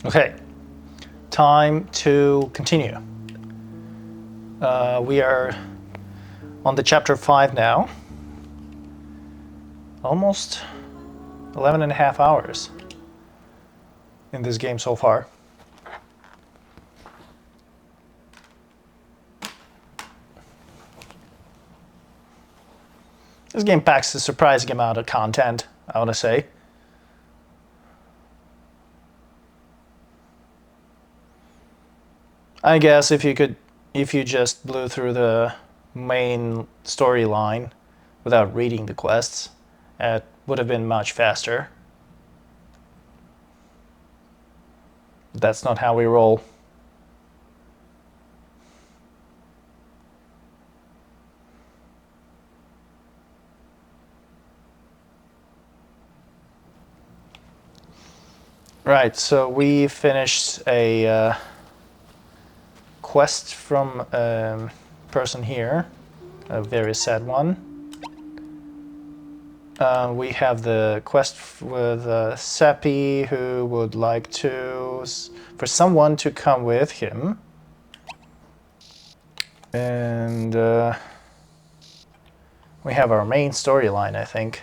Okay, time to continue. We are on the chapter 5 now. Almost 11 and a half hours in this game so far. This game packs a surprising amount of content, I want to say. I guess if you just blew through the main storyline without reading the quests, it would have been much faster. That's not how we roll. Right, so we finished a quest from a person here, a very sad one. We have the quest with Seppi, who would like for someone to come with him. And we have our main storyline, I think,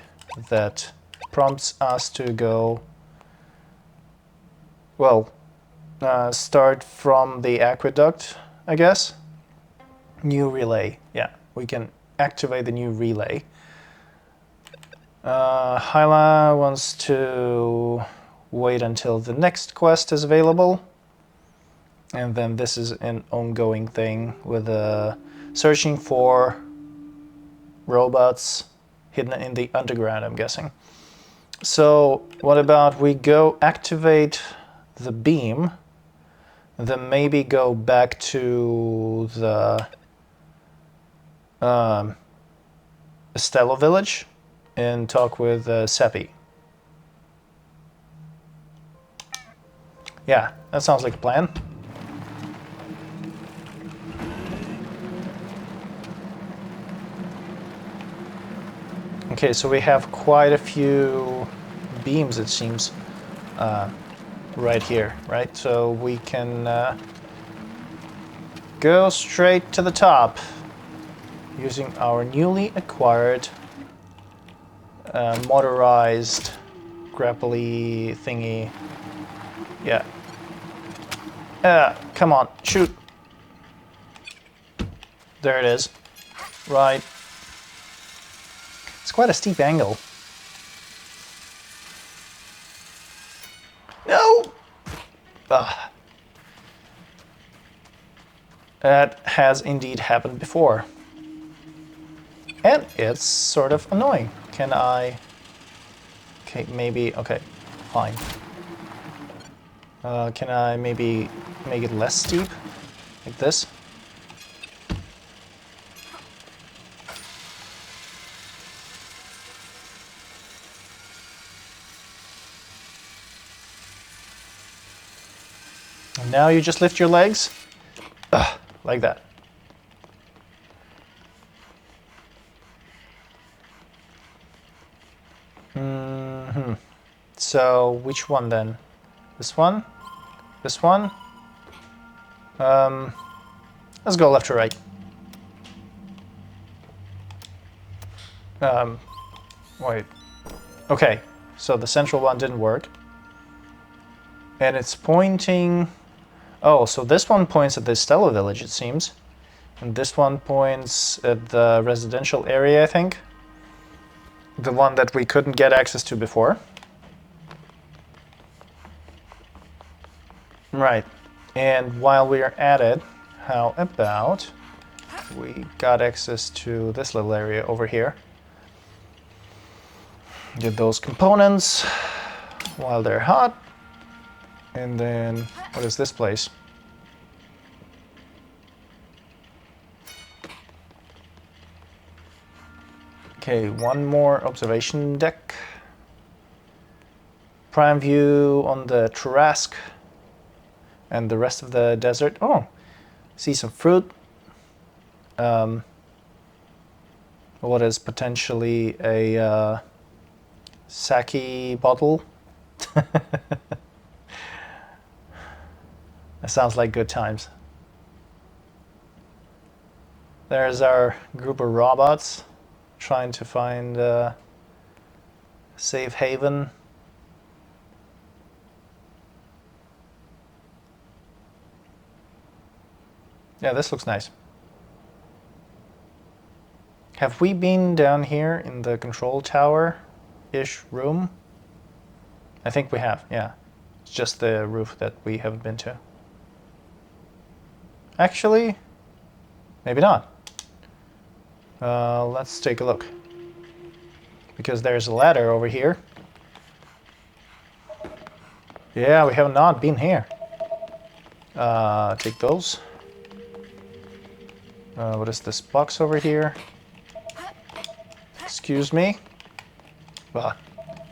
that prompts us to go, well, start from the aqueduct, I guess. New relay, yeah, we can activate the new relay. Hyla wants to wait until the next quest is available. And then this is an ongoing thing with searching for robots hidden in the underground, I'm guessing. So what about we go activate the beam, then maybe go back to the Estella village and talk with Seppi. Yeah, that sounds like a plan. Okay, so we have quite a few beams, it seems, right here, right? So we can go straight to the top using our newly acquired motorized grapply thingy. Yeah. Come on, shoot. There it is. Right. It's quite a steep angle. No! Ugh. That has indeed happened before. And it's sort of annoying. Can I... Okay, maybe... Okay, fine. Can I maybe make it less steep? Like this? And now you just lift your legs? Ugh, like that. So, which one then? This one? This one? Let's go left to right. Wait. Okay, so the central one didn't work. And it's pointing... Oh, so this one points at the Stella village, it seems. And this one points at the residential area, I think. The one that we couldn't get access to before. Right. And while we are at it, how about we got access to this little area over here. Get those components while they're hot. And then, what is this place? Okay, one more observation deck. Prime view on the Trask and the rest of the desert. Oh, see some fruit. What is potentially a sake bottle? That sounds like good times. There's our group of robots trying to find a safe haven. Yeah, this looks nice. Have we been down here in the control tower-ish room? I think we have, yeah. It's just the roof that we haven't been to. Actually, maybe not. Let's take a look. Because there's a ladder over here. Yeah, we have not been here. Take those. What is this box over here? Excuse me? Well,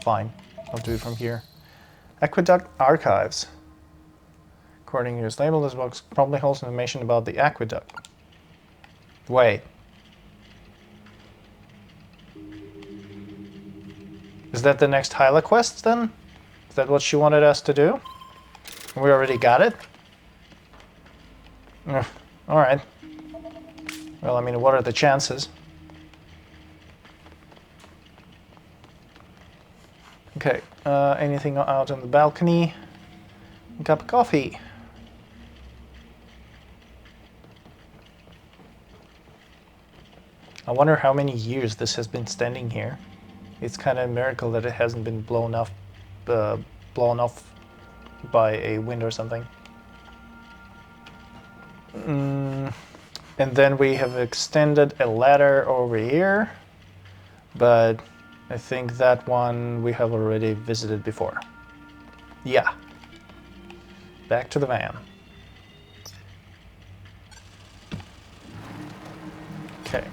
fine. I'll do it from here. Aqueduct Archives. According to this label, this box probably holds information about the aqueduct. Wait. Is that the next Hyla quest then? Is that what she wanted us to do? We already got it? Alright. Well, I mean, what are the chances? Okay, anything out on the balcony? A cup of coffee. I wonder how many years this has been standing here. It's kind of a miracle that it hasn't been blown off by a wind or something. And then we have extended a ladder over here, but I think that one we have already visited before. Yeah. Back to the van. Okay.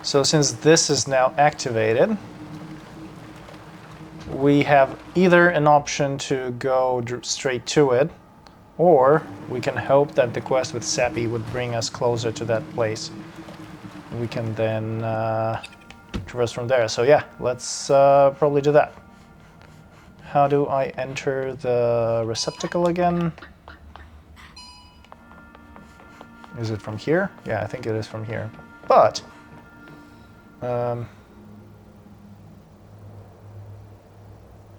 So since this is now activated, we have either an option to go straight to it, or we can hope that the quest with Seppi would bring us closer to that place. We can then traverse from there. So yeah, let's probably do that. How do I enter the receptacle again? Is it from here? Yeah, I think it is from here. But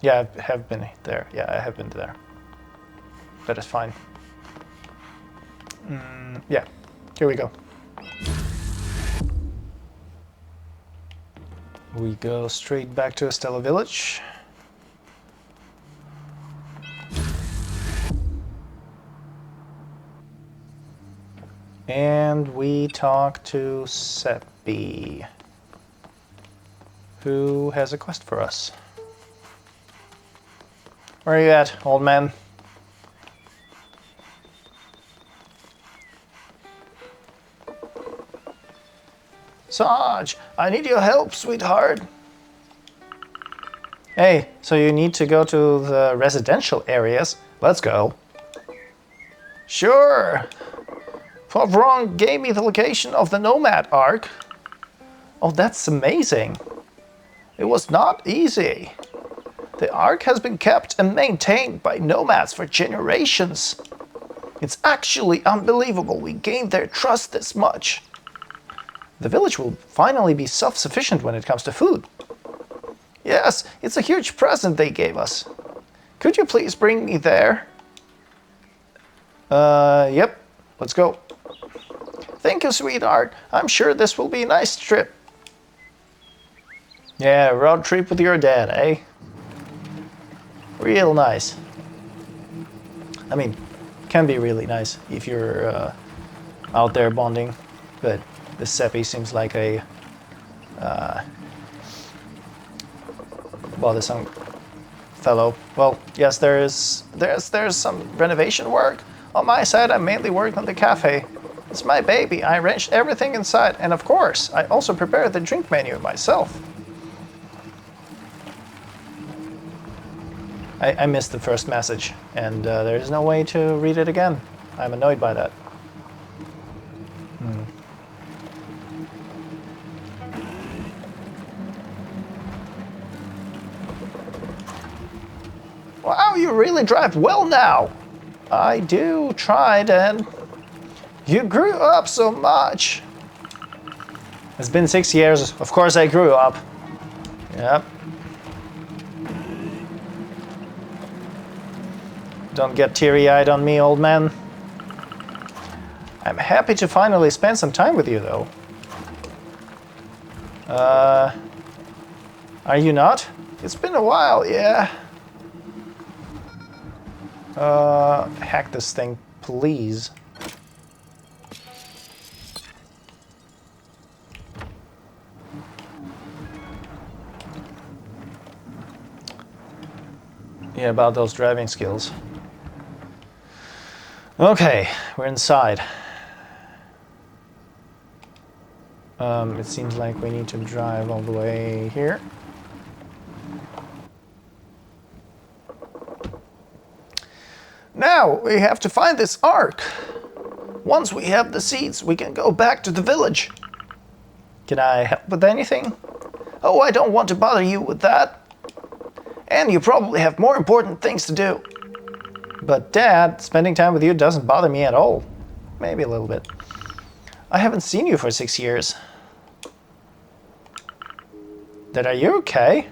yeah, I have been there. Yeah, I have been there. That is fine. Yeah, here we go. We go straight back to Estella Village. And we talk to Seppi, who has a quest for us. Where are you at, old man? Sarge, I need your help, sweetheart. Hey, so you need to go to the residential areas? Let's go. Sure. Poivron gave me the location of the Nomad Ark. Oh, that's amazing. It was not easy. The Ark has been kept and maintained by nomads for generations. It's actually unbelievable we gained their trust this much. The village will finally be self-sufficient when it comes to food. Yes, it's a huge present they gave us. Could you please bring me there? Yep. Let's go. Thank you, sweetheart. I'm sure this will be a nice trip. Yeah, road trip with your dad, eh? Real nice. I mean, can be really nice if you're out there bonding, but the Seppi seems like a bothersome fellow. Well, yes, there's some renovation work. On my side, I mainly work on the cafe. It's my baby. I arranged everything inside, and of course, I also prepared the drink menu myself. I missed the first message, and there is no way to read it again. I'm annoyed by that. You really drive well now. I do try, Dad. You grew up so much. It's been 6 years. Of course I grew up. Yep. Don't get teary-eyed on me, old man. I'm happy to finally spend some time with you, though. Are you not? It's been a while, yeah. Hack this thing, please. Yeah, about those driving skills. Okay, we're inside. It seems like we need to drive all the way here. Now we have to find this ark. Once we have the seeds, we can go back to the village. Can I help with anything? Oh, I don't want to bother you with that. And you probably have more important things to do. But Dad, spending time with you doesn't bother me at all. Maybe a little bit. I haven't seen you for 6 years. Dad, are you okay?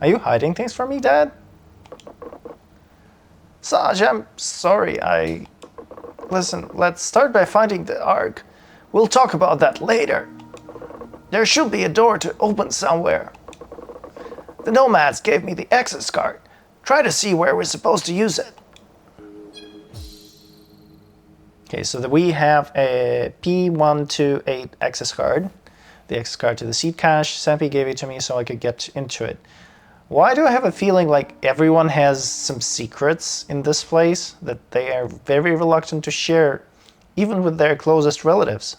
Are you hiding things from me, Dad? Saj, I'm sorry, Listen, let's start by finding the ark. We'll talk about that later. There should be a door to open somewhere. The nomads gave me the access card. Try to see where we're supposed to use it. Okay, so we have a P128 access card. The access card to the seed cache. Sampi gave it to me so I could get into it. Why do I have a feeling like everyone has some secrets in this place that they are very reluctant to share, even with their closest relatives?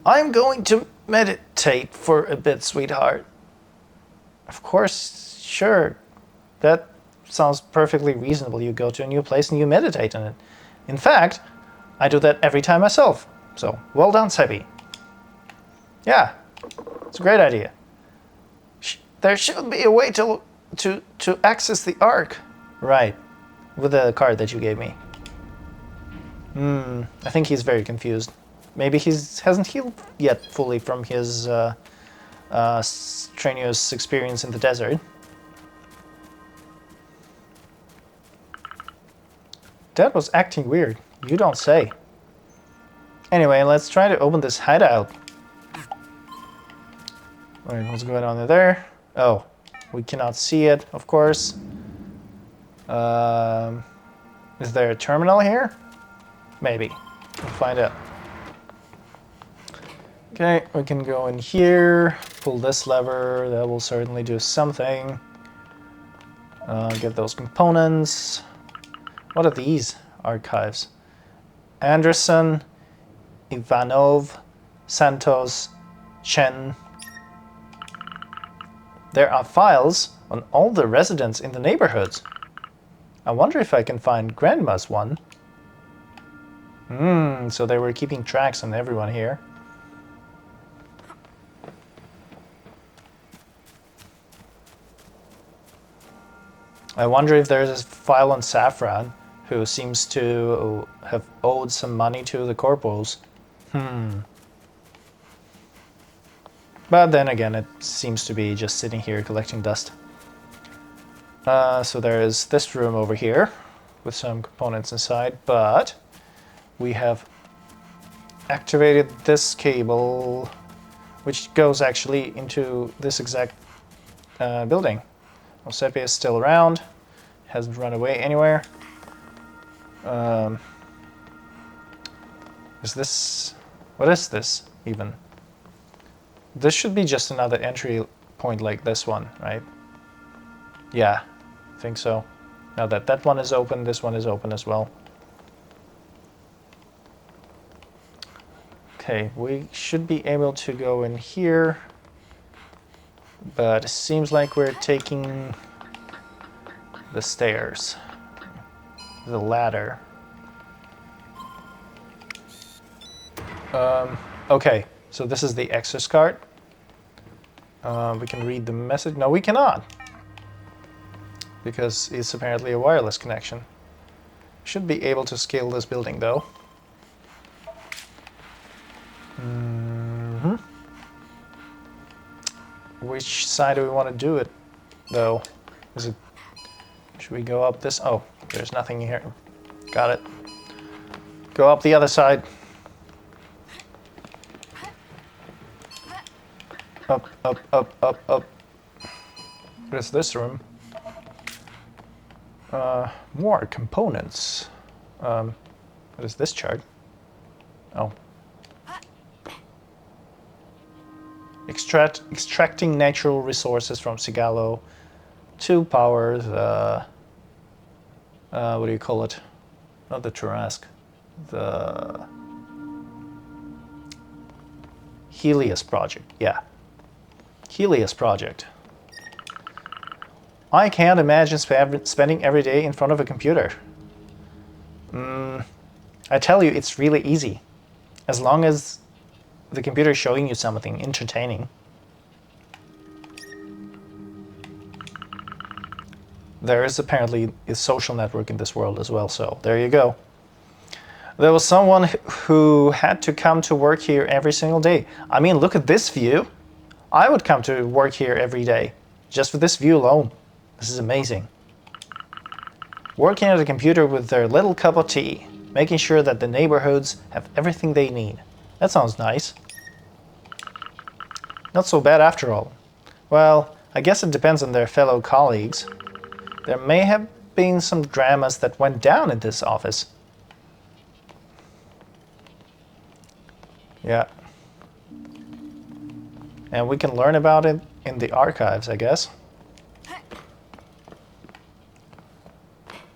I'm going to meditate for a bit, sweetheart. Of course, sure. That sounds perfectly reasonable. You go to a new place and you meditate on it. In fact, I do that every time myself. So, well done, Seppi. Yeah, it's a great idea. There should be a way to access the ark. Right, with the card that you gave me. I think he's very confused. Maybe he hasn't healed yet fully from his strenuous experience in the desert. Dad was acting weird. You don't say. Anyway, let's try to open this hideout. Wait, what's going on there? Oh, we cannot see it, of course. Is there a terminal here? Maybe. We'll find out. Okay, we can go in here, pull this lever, that will certainly do something. Get those components. What are these archives? Anderson, Ivanov, Santos, Chen. There are files on all the residents in the neighborhoods. I wonder if I can find Grandma's one. So they were keeping tracks on everyone here. I wonder if there's a file on Saffron, who seems to have owed some money to the corporals. But then again, it seems to be just sitting here collecting dust. So there is this room over here with some components inside, but we have activated this cable, which goes actually into this exact building. Osepe is still around, hasn't run away anywhere. Is this... what is this, even? This should be just another entry point like this one, right? Yeah, I think so. Now that that one is open, this one is open as well. Okay, we should be able to go in here, but it seems like we're taking the stairs, the ladder. Okay, so this is the access card. We can read the message. No, we cannot. Because it's apparently a wireless connection. Should be able to scale this building though. Which side do we want to do it though? Is it... Should we go up this? Oh, there's nothing here. Got it. Go up the other side. Up, up, up, up, up. What is this room? More components. What is this chart? Oh. Extracting natural resources from Sigalo to power the... what do you call it? Not the Tarrasque. The... Helios project, yeah. Helios project. I can't imagine spending every day in front of a computer. I tell you, it's really easy. As long as the computer is showing you something entertaining. There is apparently a social network in this world as well, so there you go. There was someone who had to come to work here every single day. I mean, look at this view. I would come to work here every day, just for this view alone. This is amazing. Working at a computer with their little cup of tea, making sure that the neighborhoods have everything they need. That sounds nice. Not so bad after all. Well, I guess it depends on their fellow colleagues. There may have been some dramas that went down in this office. Yeah. And we can learn about it in the archives, I guess.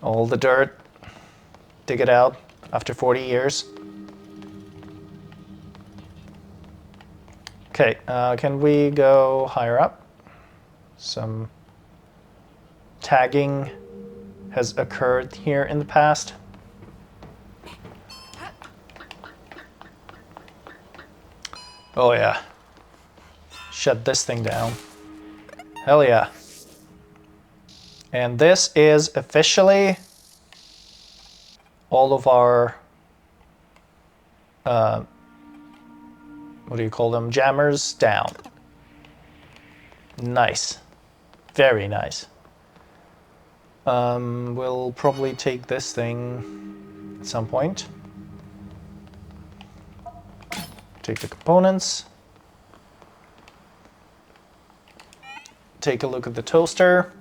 All the dirt. Dig it out after 40 years. Okay, can we go higher up? Some tagging has occurred here in the past. Oh yeah. Shut this thing down. Hell yeah. And this is officially all of our what do you call them? Jammers down. Nice. Very nice. We'll probably take this thing at some point. Take the components. Take a look at the toaster.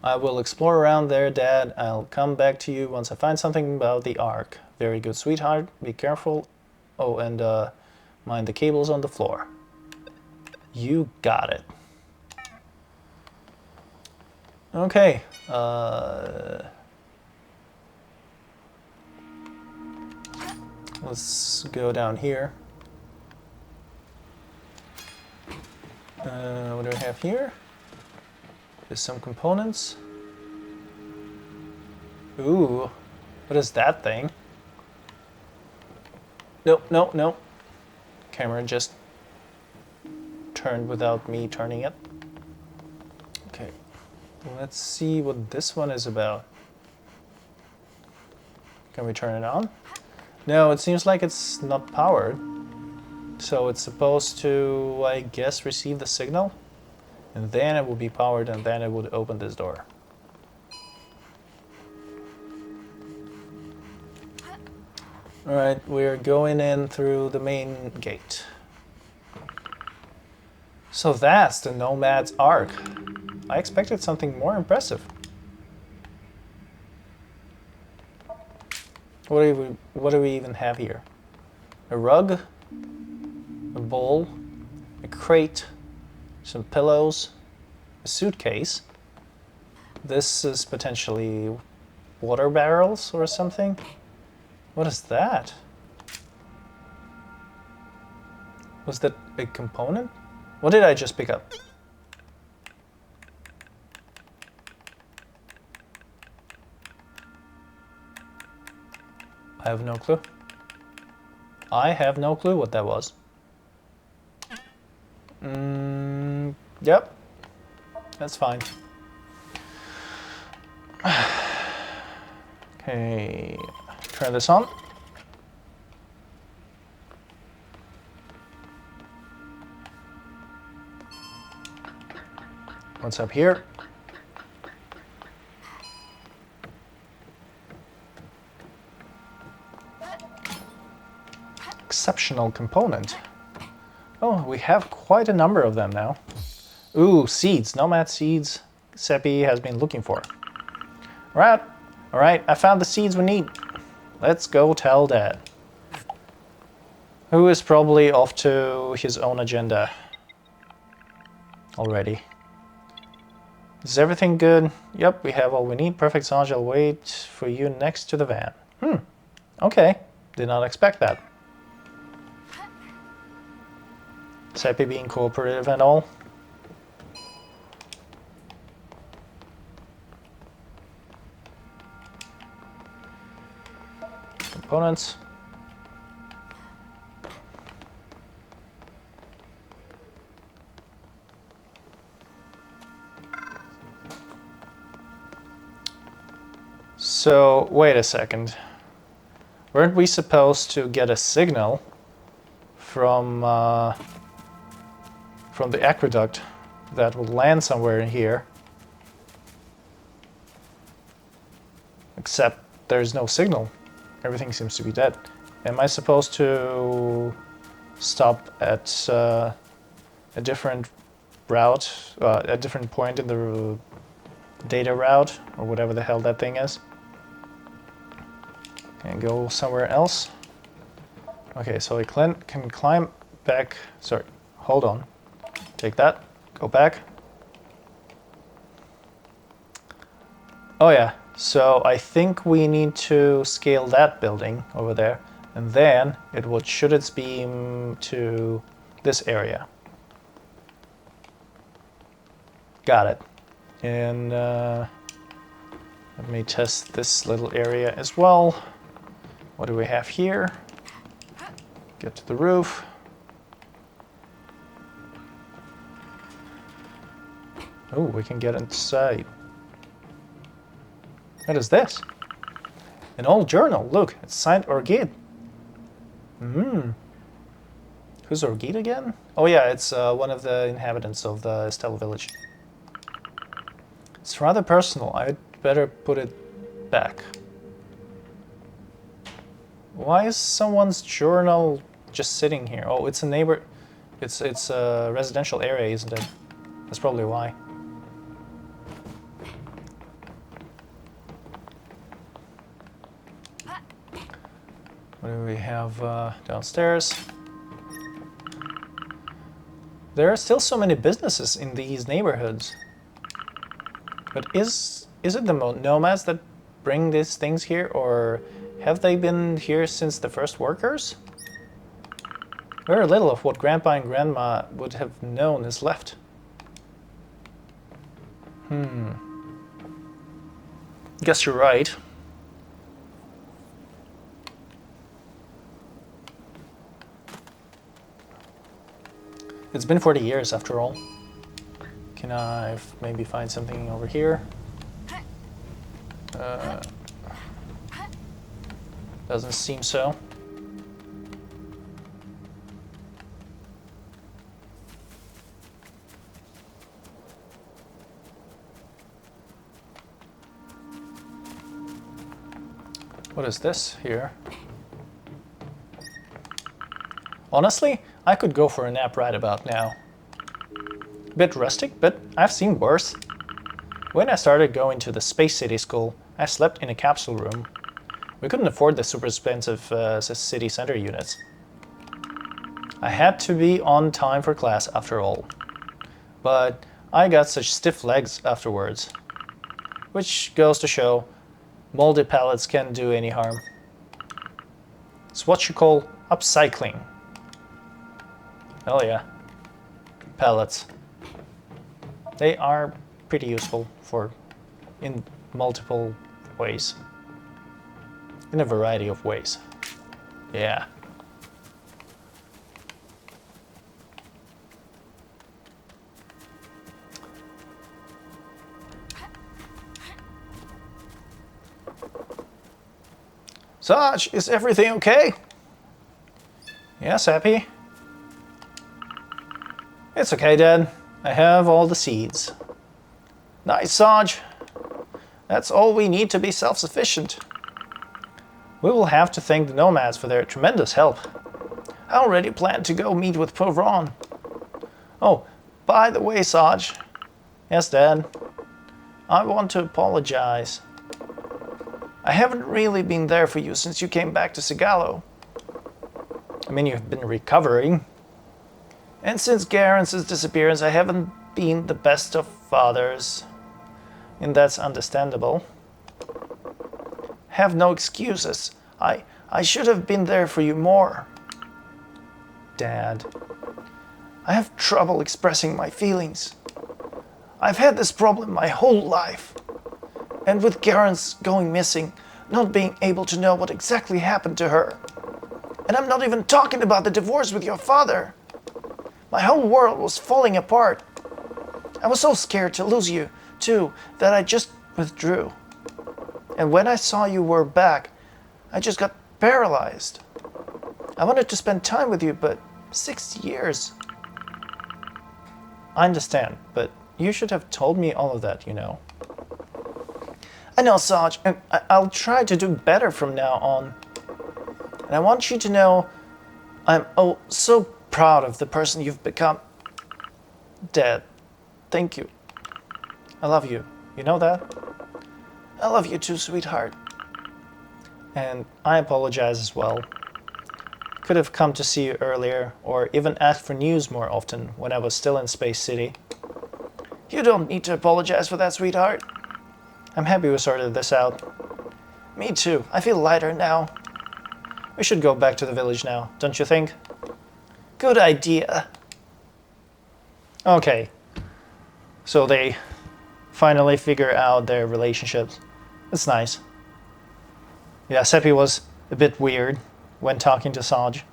I will explore around there, Dad. I'll come back to you once I find something about the Ark. Very good, sweetheart. Be careful. Oh, and mind the cables on the floor. You got it. Okay. Let's go down here. What do we have here? There's some components. Ooh, what is that thing? No, no, no. Camera just turned without me turning it. Okay, let's see what this one is about. Can we turn it on? No, it seems like it's not powered. So it's supposed to, I guess, receive the signal. And then it will be powered, and then it would open this door. Alright, we're going in through the main gate. So that's the Nomad's Ark. I expected something more impressive. What do we even have here? A rug, a bowl, a crate, some pillows, a suitcase. This is potentially water barrels or something. What is that? Was that a component? What did I just pick up? I have no clue. I have no clue what that was. Yep, that's fine. Okay, turn this on. What's up here? Exceptional component. Oh, we have quite a number of them now. Ooh, seeds. Nomad seeds Seppi has been looking for. Right. Alright, I found the seeds we need. Let's go tell Dad. Who is probably off to his own agenda already. Is everything good? Yep, we have all we need. Perfect, Sanj. I'll wait for you next to the van. Okay. Did not expect that. Seppi being cooperative and all. Components. So, wait a second. Weren't we supposed to get a signal from the aqueduct that would land somewhere in here? Except there's no signal. Everything seems to be dead. Am I supposed to stop at a different route, a different point in the data route, or whatever the hell that thing is? And go somewhere else. Okay, so I can climb back. Sorry, hold on. Take that, go back. Oh yeah, so I think we need to scale that building over there, and then it would shoot its beam to this area. Got it. And let me test this little area as well. What do we have here? Get to the roof. Oh, we can get inside. What is this? An old journal. Look, it's signed Orgid. Who's Orgid again? Oh yeah, it's one of the inhabitants of the Stella village. It's rather personal. I'd better put it back. Why is someone's journal just sitting here? Oh, it's a neighbor. It's a residential area, isn't it? That's probably why. What do we have downstairs? There are still so many businesses in these neighborhoods. But is it the nomads that bring these things here, or have they been here since the first workers? Very little of what Grandpa and Grandma would have known is left. Guess you're right. It's been 40 years after all. Can I maybe find something over here? Doesn't seem so. What is this here? Honestly, I could go for a nap right about now. Bit rustic, but I've seen worse. When I started going to the Space City school, I slept in a capsule room. We couldn't afford the super expensive city center units. I had to be on time for class after all. But I got such stiff legs afterwards. Which goes to show, moldy pallets can't do any harm. It's what you call upcycling. Hell yeah. Pallets. They are pretty useful in multiple ways. In a variety of ways. Yeah. Sarge, is everything okay? Yes, Happy? It's okay, Dad. I have all the seeds. Nice, Sarge. That's all we need to be self-sufficient. We will have to thank the nomads for their tremendous help. I already plan to go meet with Ron. Oh, by the way, Sarge. Yes, Dad. I want to apologize. I haven't really been there for you since you came back to Sigalo. I mean, you've been recovering. And since Garen's disappearance, I haven't been the best of fathers. And that's understandable. Have no excuses. I should have been there for you more. Dad, I have trouble expressing my feelings. I've had this problem my whole life. And with Garen's going missing, not being able to know what exactly happened to her. And I'm not even talking about the divorce with your father. My whole world was falling apart. I was so scared to lose you, too, that I just withdrew. And when I saw you were back, I just got paralyzed. I wanted to spend time with you, but 6 years. I understand, but you should have told me all of that, you know. I know, Sarge, and I'll try to do better from now on. And I want you to know I'm so proud of the person you've become. Dad, thank you. I love you. You know that? I love you too, sweetheart. And I apologize as well. Could have come to see you earlier, or even asked for news more often when I was still in Space City. You don't need to apologize for that, sweetheart. I'm happy we sorted this out. Me too. I feel lighter now. We should go back to the village now, don't you think? Good idea. Okay. So they finally figure out their relationships. It's nice. Yeah, Seppi was a bit weird when talking to Sarge.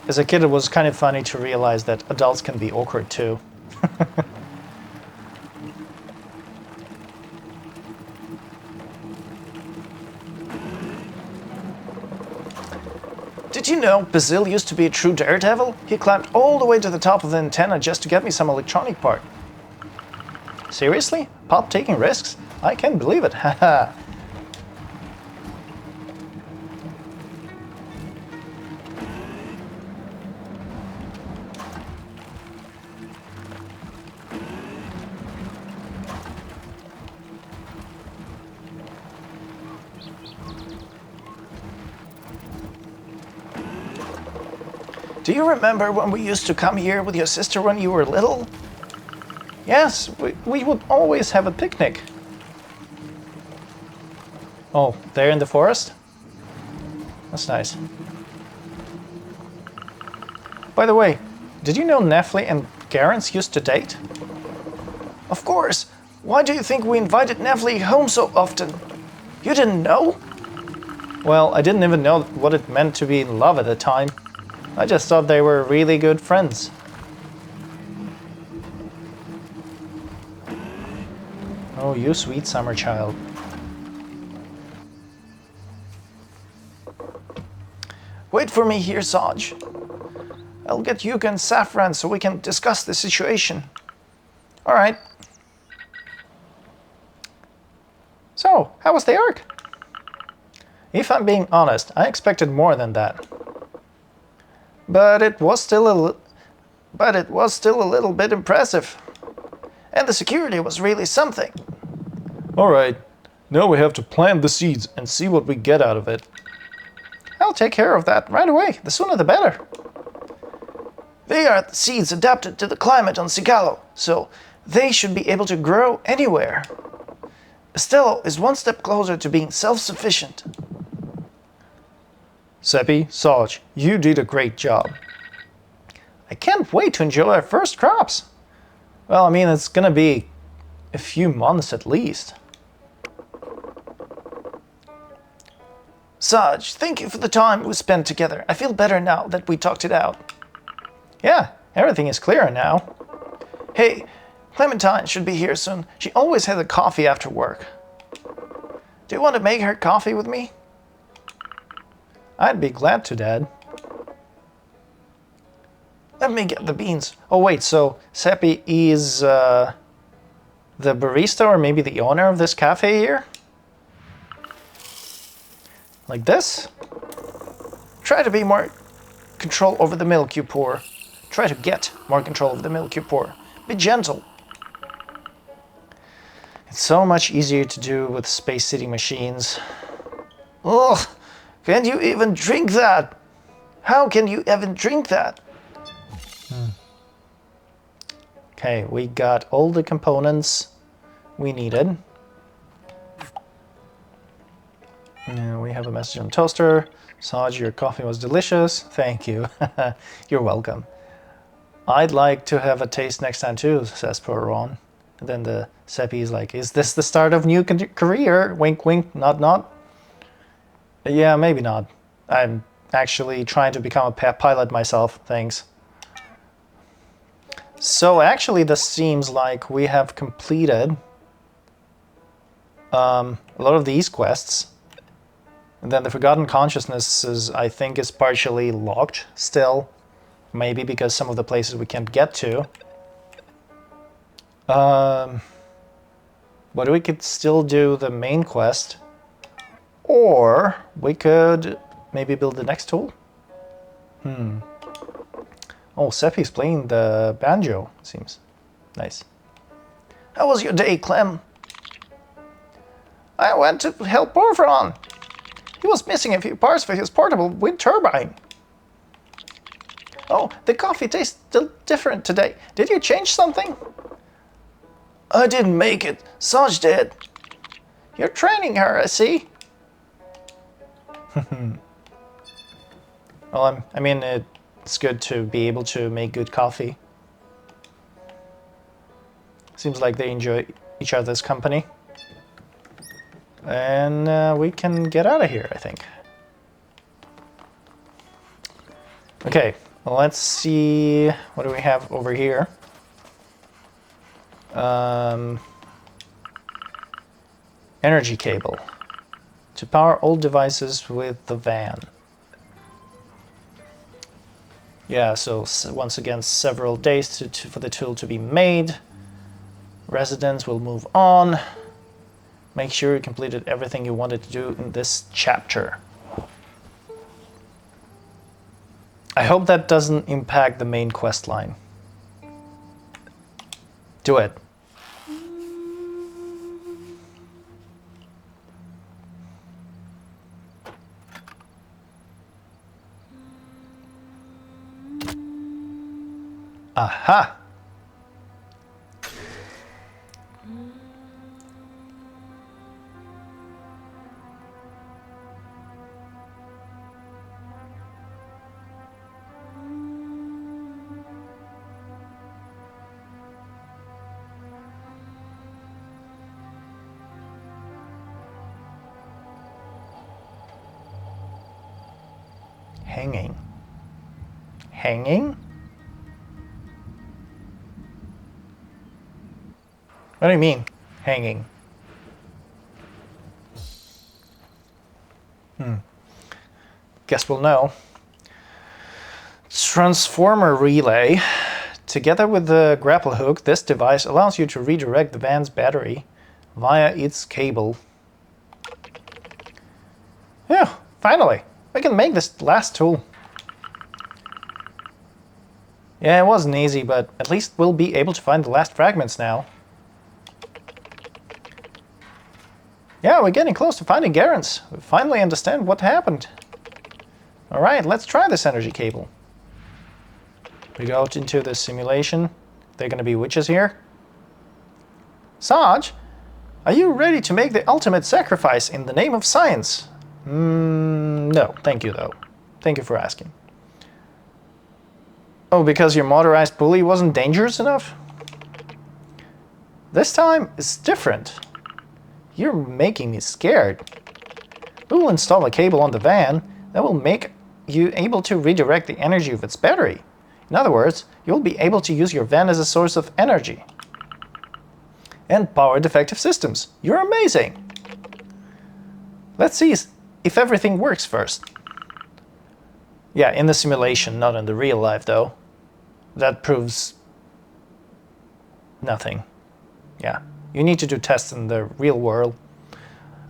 As a kid, it was kind of funny to realize that adults can be awkward too. Did you know Basil used to be a true daredevil? He climbed all the way to the top of the antenna just to get me some electronic part. Seriously? Pop taking risks? I can't believe it, haha. Do you remember when we used to come here with your sister when you were little? Yes, we would always have a picnic. Oh, there in the forest? That's nice. By the way, did you know Nefli and Garance used to date? Of course. Why do you think we invited Nefli home so often? You didn't know? Well, I didn't even know what it meant to be in love at the time. I just thought they were really good friends. Oh, you sweet summer child. Wait for me here, Sarge. I'll get Yuka and Safran so we can discuss the situation. All right. So, how was the arc? If I'm being honest, I expected more than that. But it was still a little bit impressive. And the security was really something. All right. Now we have to plant the seeds and see what we get out of it. I'll take care of that right away. The sooner the better. They are the seeds adapted to the climate on Sigalo, so they should be able to grow anywhere. Estelle is one step closer to being self-sufficient. Seppi, Sarge, you did a great job. I can't wait to enjoy our first crops. Well, I mean, it's gonna be a few months at least. Sarge, thank you for the time we spent together. I feel better now that we talked it out. Yeah, everything is clearer now. Hey, Clementine should be here soon. She always has a coffee after work. Do you want to make her coffee with me? I'd be glad to, Dad. Let me get the beans. Oh wait, so Seppi is the barista or maybe the owner of this cafe here? Like this? Try to be more control over the milk you pour. Try to get more control over the milk you pour. Be gentle. It's so much easier to do with Space City machines. Ugh! Can't you even drink that? How can you even drink that? Okay, we got all the components we needed. We have a message on toaster. Sarge, your coffee was delicious. Thank you. You're welcome. I'd like to have a taste next time too, says poor Ron. And then the Seppi is like, is this the start of new career? Wink, wink, nod, nod. Yeah, maybe not. I'm actually trying to become a pilot myself, thanks. So actually this seems like we have completed a lot of these quests. And then the Forgotten Consciousness I think is partially locked still. Maybe because some of the places we can't get to. But we could still do the main quest. Or we could maybe build the next tool. Oh, Seppi's playing the banjo, it seems. Nice. How was your day, Clem? I went to help Orfron. He was missing a few parts for his portable wind turbine. Oh, the coffee tastes different today. Did you change something? I didn't make it. Sarge did. You're training her, I see. Well, I mean, it's good to be able to make good coffee. Seems like they enjoy each other's company. And we can get out of here, I think. Okay, well, let's see. What do we have over here? Energy cable. To power all devices with the van. Yeah, so once again, several days for the tool to be made. Residents will move on. Make sure you completed everything you wanted to do in this chapter. I hope that doesn't impact the main quest line. Do it. Aha! Hanging. Hanging? What do you mean, hanging? Guess we'll know. Transformer relay. Together with the grapple hook, this device allows you to redirect the van's battery via its cable. Yeah, finally! We can make this last tool. Yeah, it wasn't easy, but at least we'll be able to find the last fragments now. Yeah, we're getting close to finding Garance. We finally understand what happened. Alright, let's try this energy cable. We go out into the simulation. There are gonna be witches here. Sarge, are you ready to make the ultimate sacrifice in the name of science? No, thank you though. Thank you for asking. Oh, because your motorized pulley wasn't dangerous enough? This time, it's different. You're making me scared. We will install a cable on the van that will make you able to redirect the energy of its battery. In other words, you'll be able to use your van as a source of energy. And power defective systems. You're amazing! Let's see if everything works first. Yeah, in the simulation, not in the real life though. That proves nothing. Yeah, you need to do tests in the real world.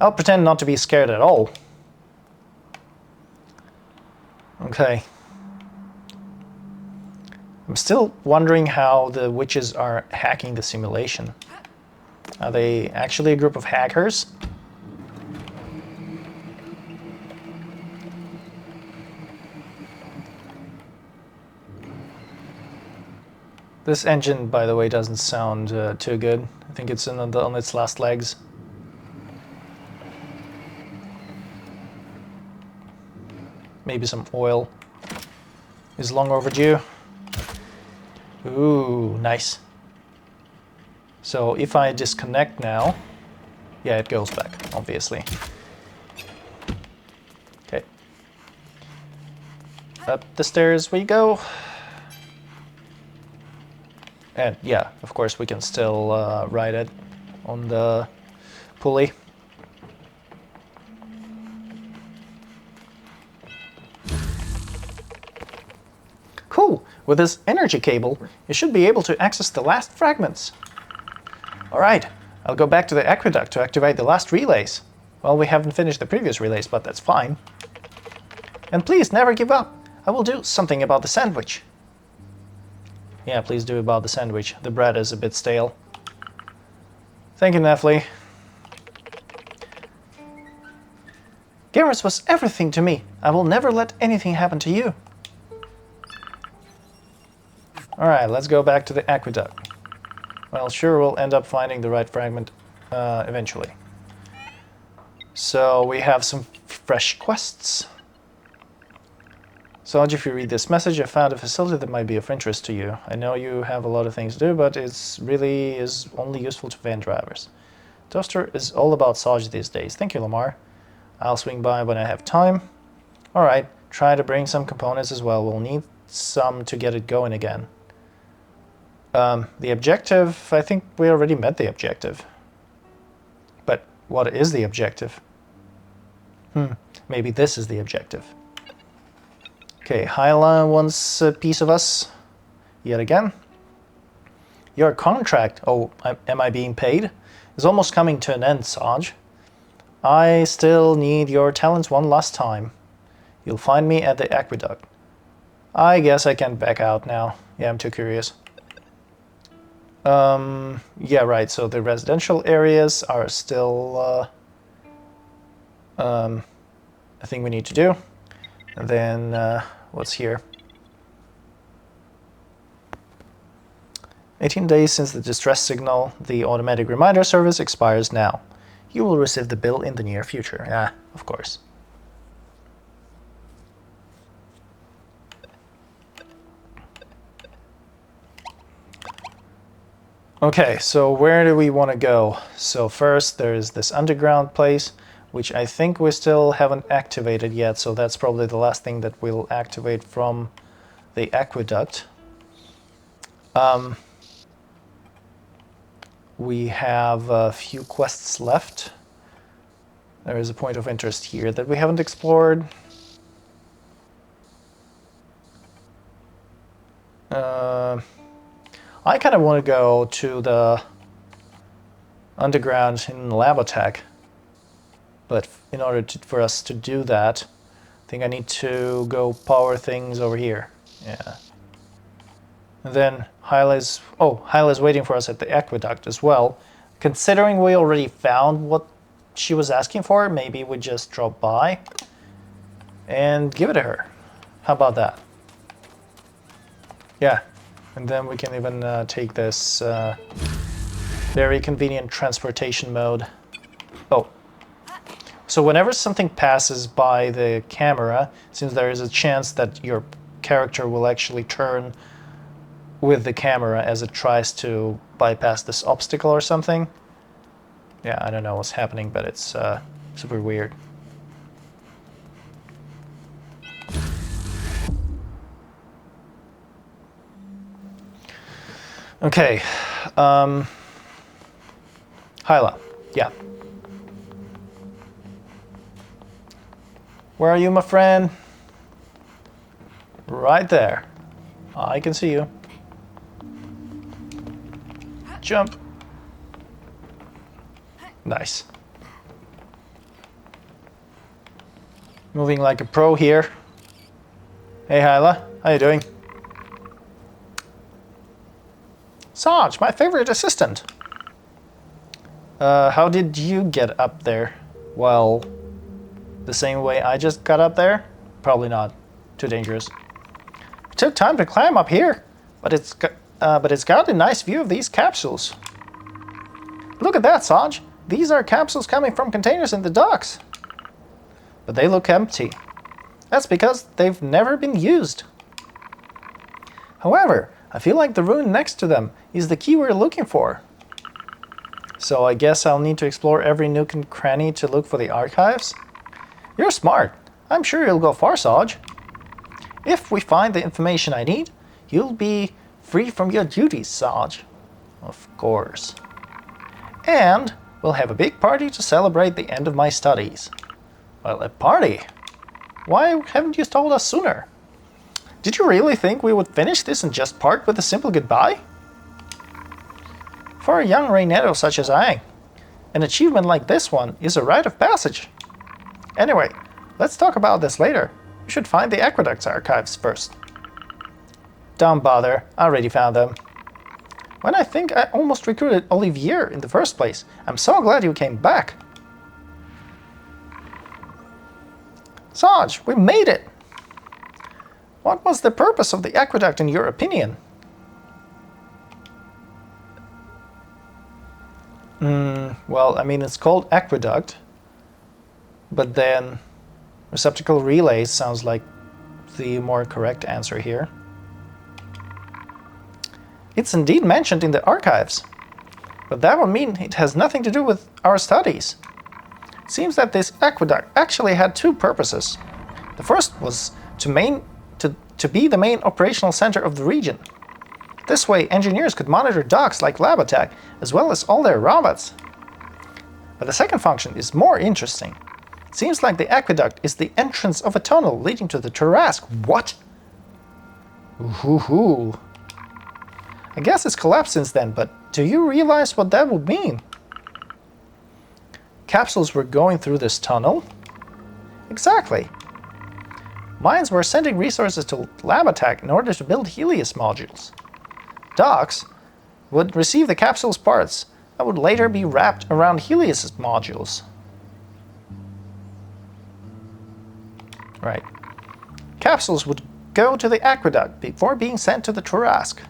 I'll pretend not to be scared at all. Okay. I'm still wondering how the witches are hacking the simulation. Are they actually a group of hackers? This engine, by the way, doesn't sound too good. I think it's on its last legs. Maybe some oil is long overdue. Ooh, nice. So if I disconnect now, yeah, it goes back, obviously. Okay. Up the stairs we go. And yeah, of course we can still ride it on the pulley. Cool! With this energy cable, you should be able to access the last fragments. Alright, I'll go back to the aqueduct to activate the last relays. Well, we haven't finished the previous relays, but that's fine. And please, never give up. I will do something about the sandwich. Yeah, please do about the sandwich. The bread is a bit stale. Thank you, Nefli. Garrus was everything to me. I will never let anything happen to you. Alright, let's go back to the aqueduct. Well, sure, we'll end up finding the right fragment eventually. So we have some fresh quests. So if you read this message, I found a facility that might be of interest to you. I know you have a lot of things to do, but it's really is only useful to van drivers. Toaster is all about Sarge these days. Thank you, Lamar. I'll swing by when I have time. Alright, try to bring some components as well. We'll need some to get it going again. The objective, I think we already met the objective. But what is the objective? Maybe this is the objective. Okay, Hyla wants a piece of us. Yet again. Your contract, am I being paid? Is almost coming to an end, Sarge. I still need your talents one last time. You'll find me at the aqueduct. I guess I can back out now. Yeah, I'm too curious. Yeah, right, so the residential areas are still a thing we need to do. And then, what's here? 18 days since the distress signal, the automatic reminder service expires now. You will receive the bill in the near future. Ah, of course. Okay, so where do we want to go? So first there's this underground place, which I think we still haven't activated yet, so that's probably the last thing that we'll activate from the aqueduct. We have a few quests left. There is a point of interest here that we haven't explored. I kind of want to go to the underground in Labotech. But in order for us to do that, I think I need to go power things over here. Yeah. And then Hyla's waiting for us at the aqueduct as well. Considering we already found what she was asking for, maybe we just drop by and give it to her. How about that? Yeah. And then we can even take this very convenient transportation mode. Oh. So whenever something passes by the camera, since there is a chance that your character will actually turn with the camera as it tries to bypass this obstacle or something. Yeah, I don't know what's happening, but it's super weird. Okay. Hyla. Yeah. Where are you, my friend? Right there. I can see you. Jump. Nice. Moving like a pro here. Hey Hyla, how you doing? Sarge, my favorite assistant. How did you get up there? Well, the same way I just got up there? Probably not. Too dangerous. It took time to climb up here, but it's got a nice view of these capsules. Look at that, Sarge. These are capsules coming from containers in the docks. But they look empty. That's because they've never been used. However, I feel like the rune next to them is the key we're looking for. So I guess I'll need to explore every nook and cranny to look for the archives? You're smart. I'm sure you'll go far, Sarge. If we find the information I need, you'll be free from your duties, Sarge. Of course. And we'll have a big party to celebrate the end of my studies. Well, a party? Why haven't you told us sooner? Did you really think we would finish this and just part with a simple goodbye? For a young Reynetto such as I, an achievement like this one is a rite of passage. Anyway, let's talk about this later. We should find the Aqueduct's archives first. Don't bother, I already found them. When I think I almost recruited Olivier in the first place, I'm so glad you came back. Sarge, we made it! What was the purpose of the aqueduct in your opinion? Well, I mean, it's called aqueduct, but then receptacle relay sounds like the more correct answer here. It's indeed mentioned in the archives, but that would mean it has nothing to do with our studies. It seems that this aqueduct actually had two purposes. The first was to be the main operational center of the region. This way, engineers could monitor docks like Labatak, as well as all their robots. But the second function is more interesting. It seems like the aqueduct is the entrance of a tunnel leading to the Tarrasque. What? Ooh. I guess it's collapsed since then, but do you realize what that would mean? Capsules were going through this tunnel? Exactly. Mines were sending resources to Labatak in order to build Helios modules. Docks would receive the capsule's parts that would later be wrapped around Helios' modules. Right. Capsules would go to the aqueduct before being sent to the Tarrasque.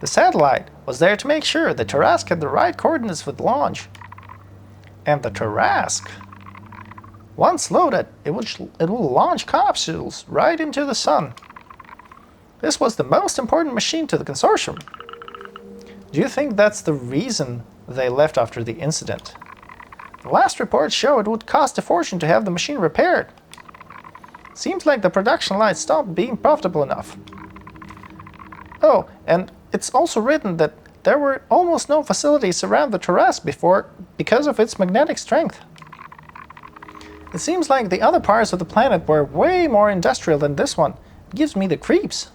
The satellite was there to make sure the Tarrasque had the right coordinates for the launch. And the Tarrasque, once loaded, it will launch capsules right into the sun. This was the most important machine to the consortium. Do you think that's the reason they left after the incident? The last reports show it would cost a fortune to have the machine repaired. Seems like the production line stopped being profitable enough. Oh, and it's also written that there were almost no facilities around the Tarrasque before because of its magnetic strength. It seems like the other parts of the planet were way more industrial than this one. It gives me the creeps.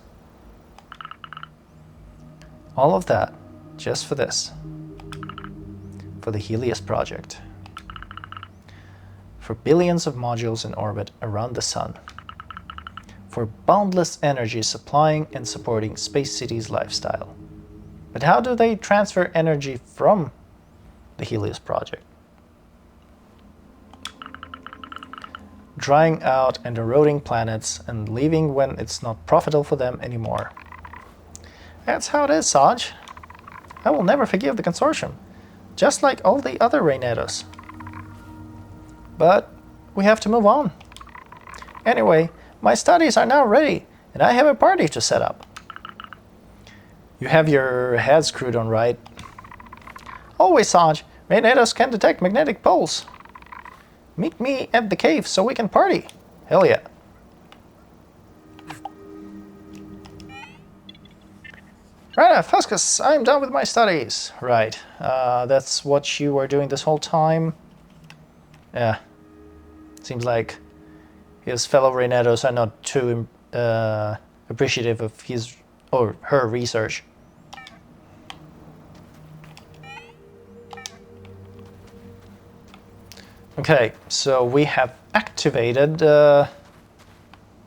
All of that just for this. For the Helios project. For billions of modules in orbit around the sun. For boundless energy supplying and supporting Space City's lifestyle. But how do they transfer energy from the Helios project? Drying out and eroding planets and leaving when it's not profitable for them anymore. That's how it is, Sarge. I will never forgive the consortium, just like all the other Reynettos. But we have to move on. Anyway, my studies are now ready, and I have a party to set up. You have your head screwed on, right? Always, Sarge. Reynettos can detect magnetic poles. Meet me at the cave so we can party. Hell yeah. Right, Fuscus, I'm done with my studies. Right, that's what you were doing this whole time. Yeah, seems like his fellow Renetos are not too appreciative of his or her research. Okay, so we have activated...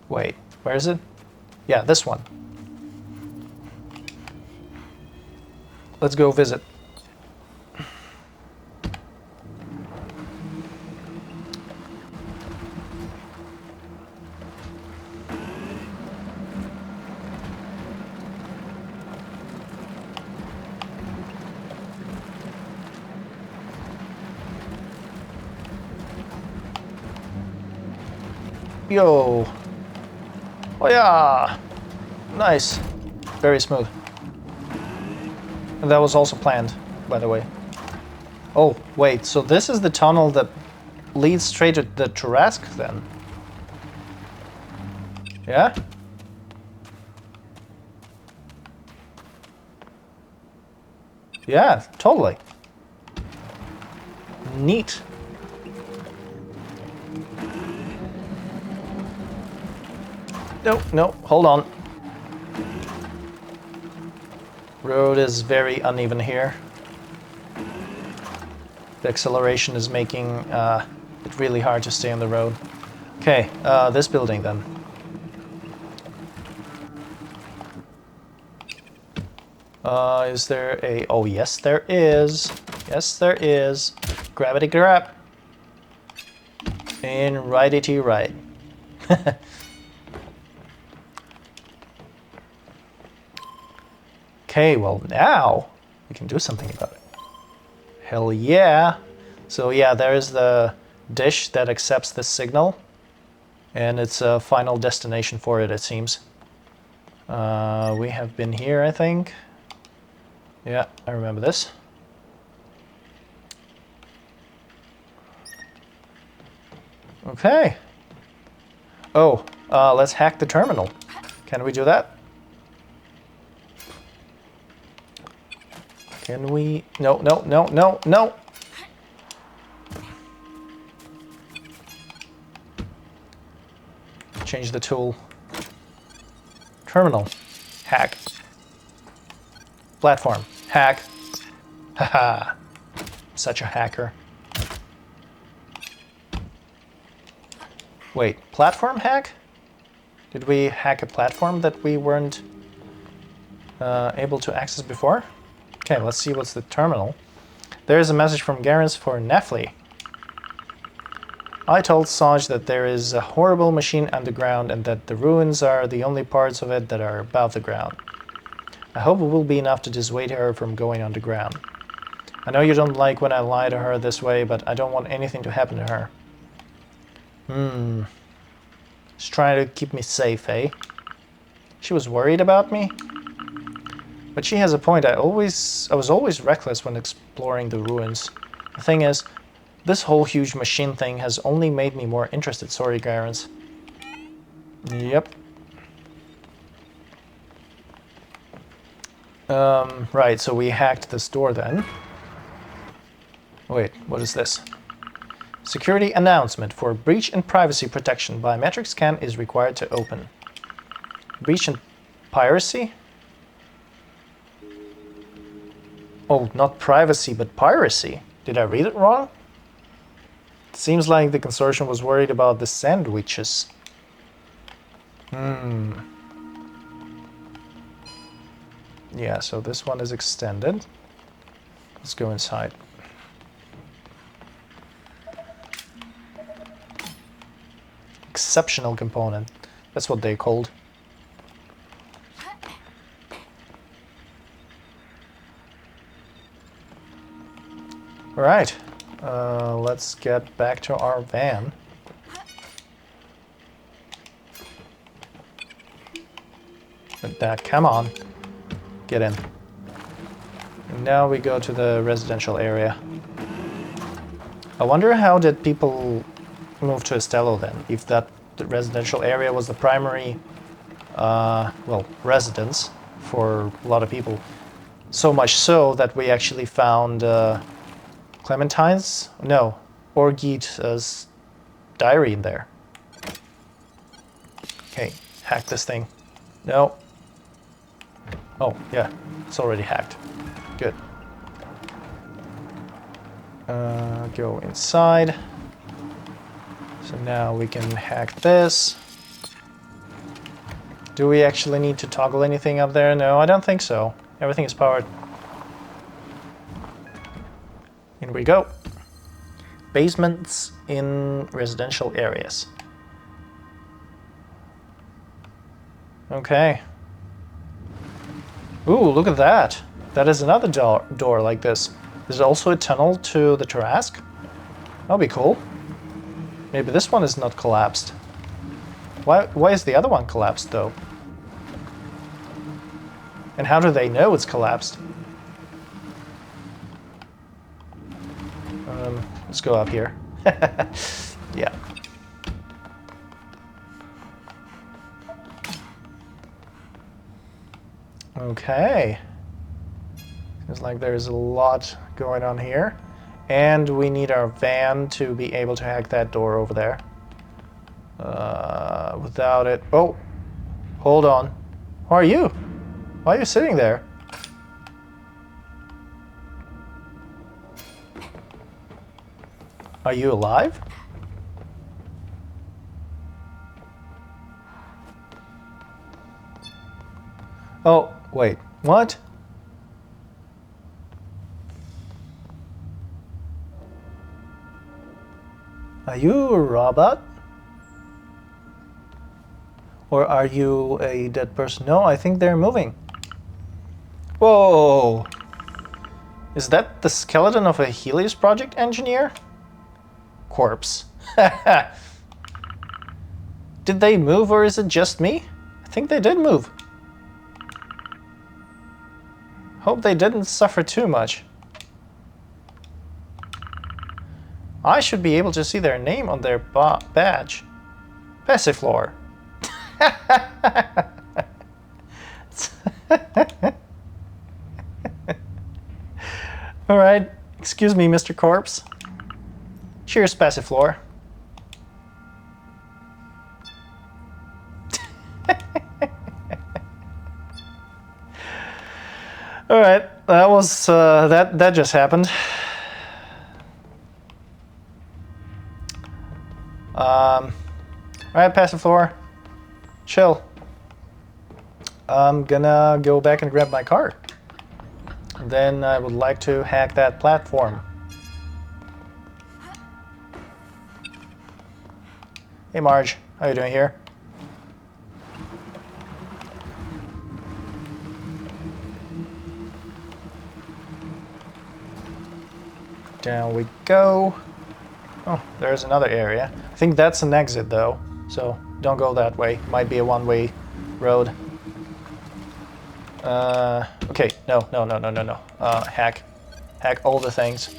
wait, where is it? Yeah, this one. Let's go visit. Yo! Oh yeah! Nice. Very smooth. And that was also planned, by the way. Oh, wait, so this is the tunnel that leads straight to the Tarrasque, then? Yeah? Yeah, totally. Neat. No, no, hold on. Road is very uneven here. The acceleration is making it really hard to stay on the road. Okay, this building then. Is there a... Oh, yes, there is. Yes, there is. Gravity grab. And righty right. Okay, well now we can do something about it. Hell yeah. So yeah, there is the dish that accepts this signal. And it's a final destination for it, it seems. We have been here, I think. Yeah, I remember this. Okay. Oh, let's hack the terminal. Can we do that? Can we? No, no, no, no, no. Change the tool. Terminal. Hack. Platform. Hack. Haha. Such a hacker. Wait, platform hack? Did we hack a platform that we weren't able to access before? Okay, let's see what's the terminal. There is a message from Garance for Nefli. I told Saj that there is a horrible machine underground and that the ruins are the only parts of it that are above the ground. I hope it will be enough to dissuade her from going underground. I know you don't like when I lie to her this way, but I don't want anything to happen to her. She's trying to keep me safe, eh? She was worried about me? But she has a point. I was always reckless when exploring the ruins. The thing is, this whole huge machine thing has only made me more interested. Sorry, Garance. Yep. Right, so we hacked this door then. Wait, what is this? Security announcement. For breach and privacy protection, biometric scan is required to open. Breach and piracy? Oh, not privacy, but piracy. Did I read it wrong? It seems like the consortium was worried about the sandwiches. Yeah, so this one is extended. Let's go inside. Exceptional component. That's what they called. All right, let's get back to our van. With that, come on, get in. And now we go to the residential area. I wonder how did people move to Estello then, if that the residential area was the primary, well, residence for a lot of people. So much so that we actually found Clementine's, no, Orgeet's diary in there. Okay, hack this thing. No. Oh, yeah, it's already hacked. Good. Go inside. So now we can hack this. Do we actually need to toggle anything up there? No, I don't think so. Everything is powered. In we go. Basements in residential areas. Okay. Ooh, look at that. That is another door like this. There's also a tunnel to the Tarrasque. That'll be cool. Maybe this one is not collapsed. Why is the other one collapsed, though? And how do they know it's collapsed? Let's go up here. Yeah. Okay. Seems like there's a lot going on here. And we need our van to be able to hack that door over there. Without it... Oh! Hold on. Who are you? Why are you sitting there? Are you alive? Oh, wait. What? Are you a robot? Or are you a dead person? No, I think they're moving. Whoa! Is that the skeleton of a Helios Project engineer? Corpse. Did they move or is it just me? I think they did move. Hope they didn't suffer too much. I should be able to see their name on their badge. Passiflor. All right, excuse me, Mr. Corpse. Cheers, Passiflor. All right, that was that just happened. All right, Passiflor, chill. I'm gonna go back and grab my car. Then I would like to hack that platform. Hey Marge, how you doing here? Down we go. Oh, there's another area. I think that's an exit though, so don't go that way. Might be a one-way road. Okay, no. Hack all the things.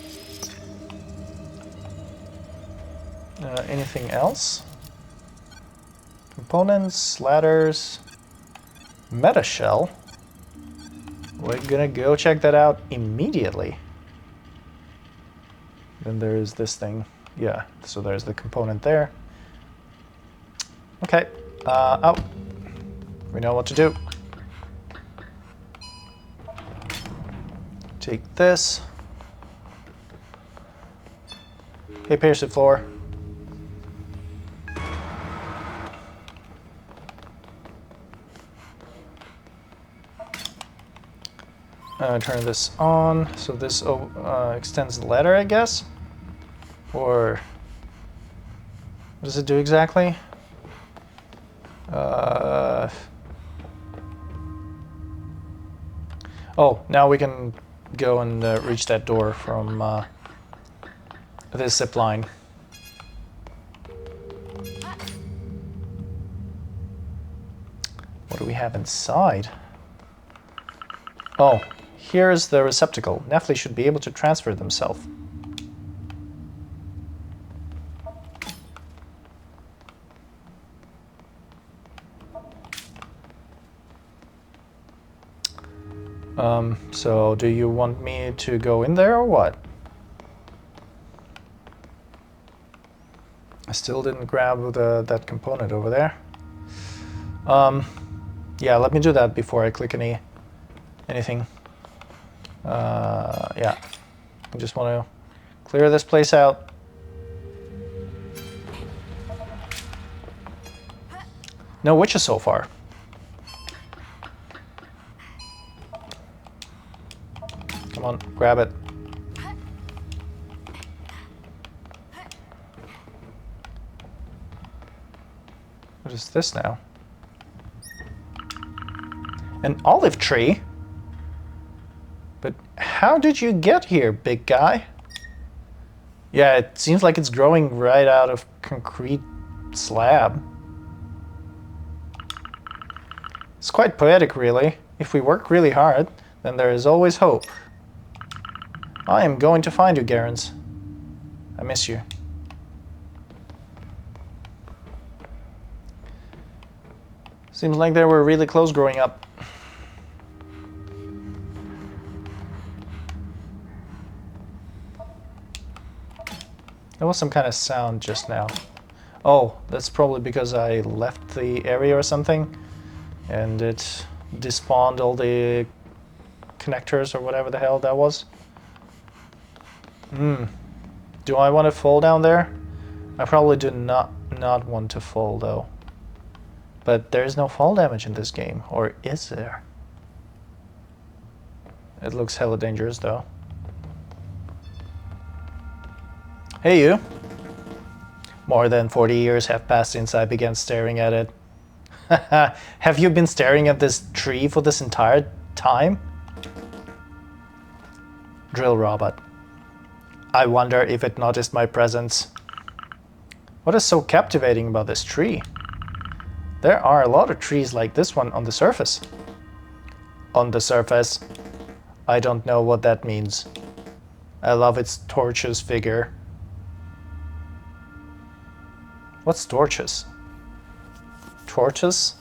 Anything else? Components, ladders, meta shell. We're gonna go check that out immediately. Then there's this thing. Yeah, so there's the component there. Okay, oh, we know what to do. Take this. Hey, Passiflor. Turn this on, so this extends the ladder, I guess? Or what does it do exactly? Oh, now we can go and reach that door from this zip line. What do we have inside? Oh, here's the receptacle. Nephi should be able to transfer themselves. So do you want me to go in there or what? I still didn't grab that component over there. Yeah, let me do that before I click anything. Yeah, I just want to clear this place out. No witches so far. Come on, grab it. What is this now? An olive tree? But how did you get here, big guy? Yeah, it seems like it's growing right out of concrete slab. It's quite poetic, really. If we work really hard, then there is always hope. I am going to find you, Garens. I miss you. Seems like they were really close growing up. There was some kind of sound just now. Oh, that's probably because I left the area or something, and it despawned all the connectors or whatever the hell that was. Do I want to fall down there? I probably do not want to fall though. But there is no fall damage in this game, or is there? It looks hella dangerous though. Hey you! More than 40 years have passed since I began staring at it. Have you been staring at this tree for this entire time? Drill robot. I wonder if it noticed my presence. What is so captivating about this tree? There are a lot of trees like this one on the surface. On the surface? I don't know what that means. I love its tortoise figure. What's tortoise? Tortoise?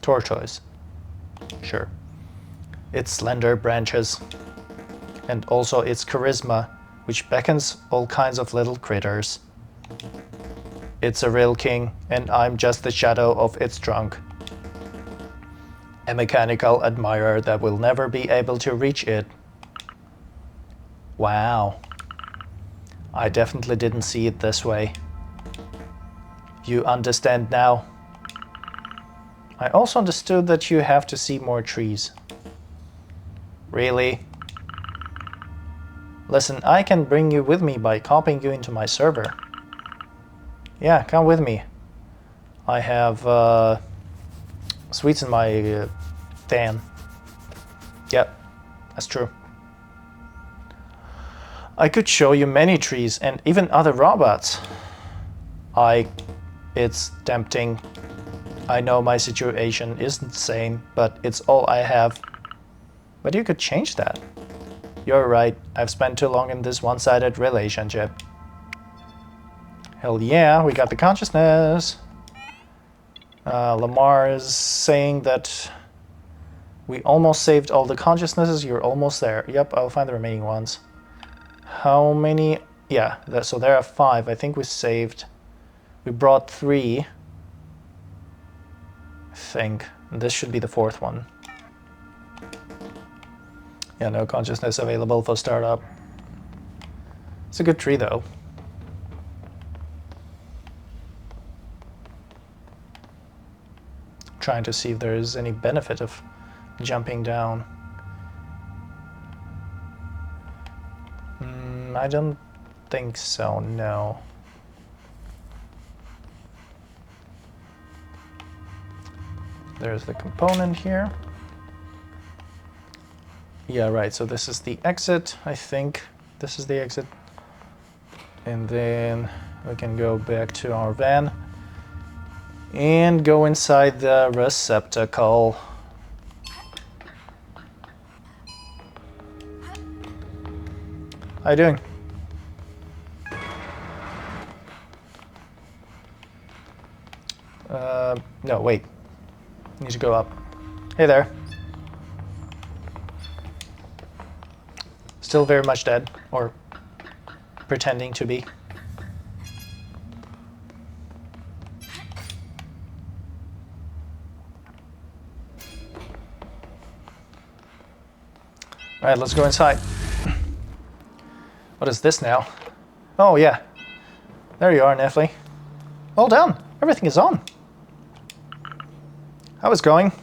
Tortoise. Sure. Its slender branches. And also its charisma, which beckons all kinds of little critters. It's a real king, and I'm just the shadow of its trunk. A mechanical admirer that will never be able to reach it. Wow. I definitely didn't see it this way. You understand now? I also understood that you have to see more trees. Really? Listen, I can bring you with me by copying you into my server. Yeah, come with me. I have sweets in my van. Yep, that's true. I could show you many trees and even other robots. It's tempting. I know my situation isn't sane, but it's all I have. But you could change that. You're right, I've spent too long in this one-sided relationship. Hell yeah, we got the consciousness. Lamar is saying that we almost saved all the consciousnesses. You're almost there. Yep, I'll find the remaining ones. How many? Yeah, so there are 5. I think we brought 3. I think. And this should be the 4th one. Yeah, no consciousness available for startup. It's a good tree though. Trying to see if there is any benefit of jumping down. I don't think so, no. There's the component here. Yeah, right, so this is the exit, I think. This is the exit. And then we can go back to our van and go inside the receptacle. How you doing? No, wait. Need to go up. Hey there. Still very much dead, or pretending to be. Alright, let's go inside. What is this now? Oh yeah. There you are, Nefli. Well done. Everything is on. How is it going?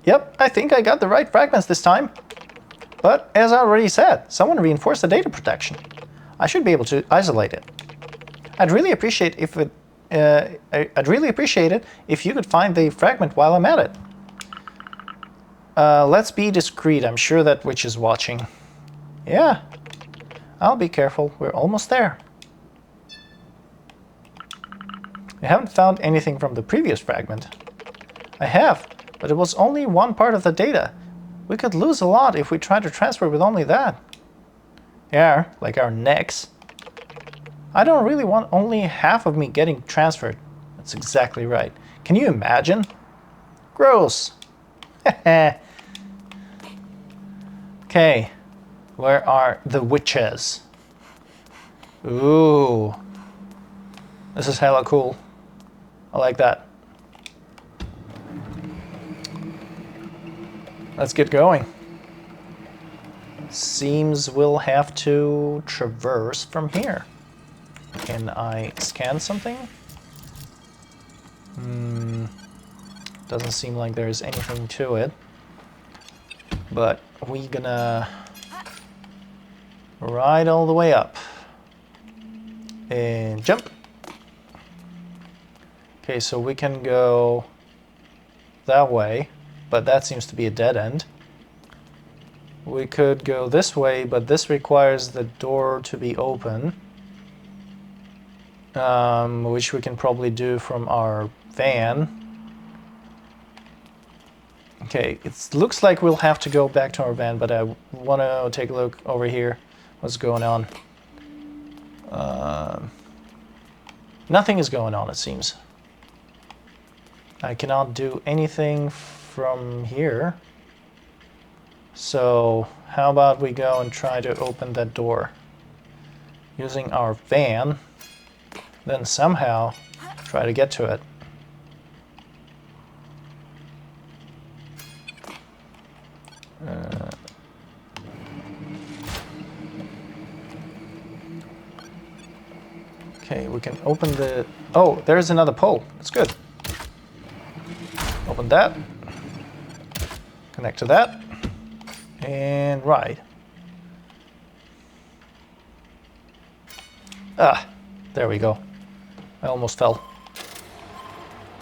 Yep, I think I got the right fragments this time. But as I already said, someone reinforced the data protection. I should be able to isolate it. I'd really appreciate if you could find the fragment while I'm at it. Let's be discreet. I'm sure that witch is watching. Yeah, I'll be careful. We're almost there. I haven't found anything from the previous fragment. I have, but it was only one part of the data. We could lose a lot if we try to transfer with only that. Yeah, like our necks. I don't really want only half of me getting transferred. That's exactly right. Can you imagine? Gross. Okay, where are the witches? Ooh, this is hella cool. I like that. Let's get going. Seems we'll have to traverse from here. Can I scan something? Doesn't seem like there's anything to it. But we gonna ride all the way up. And jump. Okay, so we can go that way, but that seems to be a dead end. We could go this way, but this requires the door to be open. Which we can probably do from our van. Okay, it looks like we'll have to go back to our van, but I want to take a look over here. What's going on? Nothing is going on, it seems. I cannot do anything from here. So how about we go and try to open that door using our van, then somehow try to get to it. Okay, we can open the... Oh, there's another pole. That's good. Open that. Connect to that. And ride. Ah, there we go. I almost fell.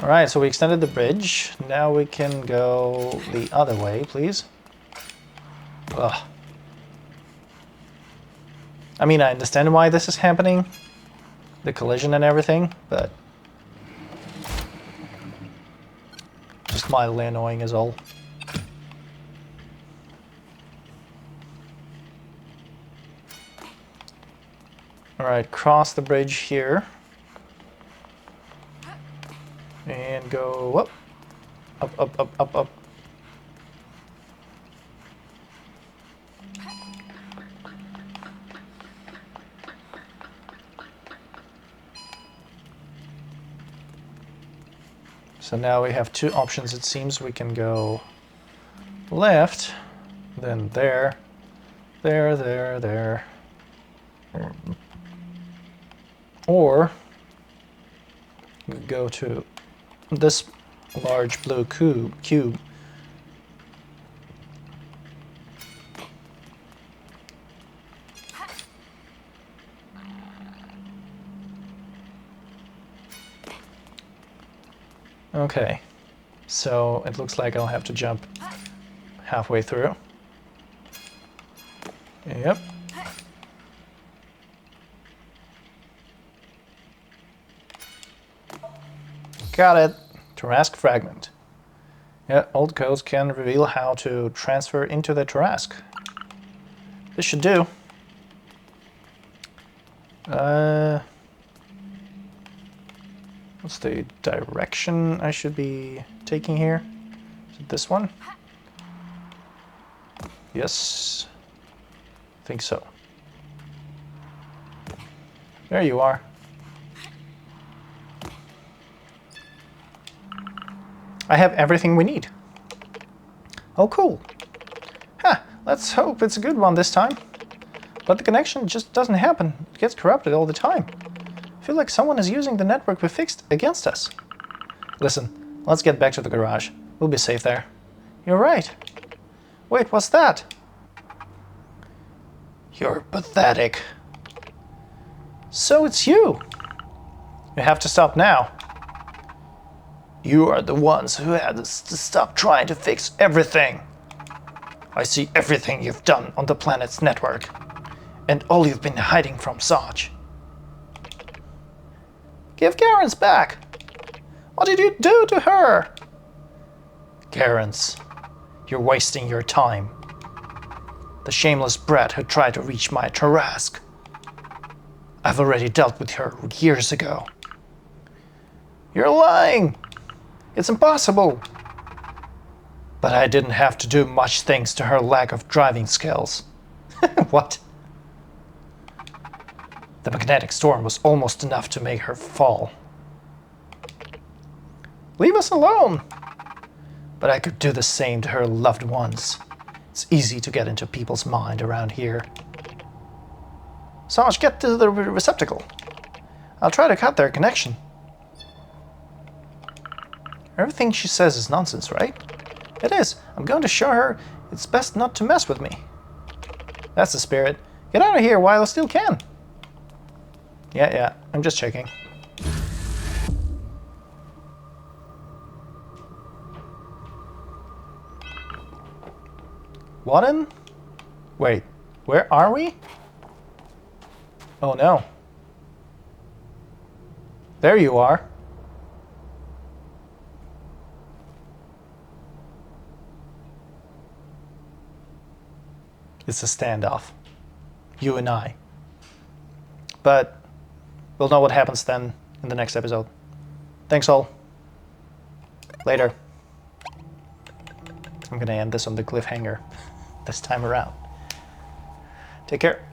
Alright, so we extended the bridge. Now we can go the other way, please. Ugh. I mean, I understand why this is happening. The collision and everything, but... just mildly annoying is all. Alright, cross the bridge here. And go up. Up, up, up, up, up. So now we have two options. It seems we can go left, then there, there, there, there. Or we go to this large blue cube. Okay, so it looks like I'll have to jump halfway through. Yep. Got it. Tarrasque fragment. Yeah, old codes can reveal how to transfer into the Tarrasque. This should do. What's the direction I should be taking here? Is it this one? Yes. think so. There you are. I have everything we need. Oh, cool. Huh, let's hope it's a good one this time. But the connection just doesn't happen. It gets corrupted all the time. I feel like someone is using the network we fixed against us. Listen, let's get back to the garage. We'll be safe there. You're right. Wait, what's that? You're pathetic. So it's you. You have to stop now. You are the ones who had to stop trying to fix everything. I see everything you've done on the planet's network, and all you've been hiding from Sarge. Give Karen's back. What did you do to her? Karen's. You're wasting your time. The shameless brat who tried to reach my Tarrasque. I've already dealt with her years ago. You're lying! It's impossible! But I didn't have to do much thanks to her lack of driving skills. What? The magnetic storm was almost enough to make her fall. Leave us alone! But I could do the same to her loved ones. It's easy to get into people's mind around here. Sarge, get to the receptacle. I'll try to cut their connection. Everything she says is nonsense, right? It is. I'm going to show her it's best not to mess with me. That's the spirit. Get out of here while I still can. Yeah, I'm just checking. What in? Wait, where are we? Oh no. There you are. It's a standoff. You and I. But we'll know what happens then in the next episode. Thanks all. Later. I'm gonna end this on the cliffhanger this time around. Take care.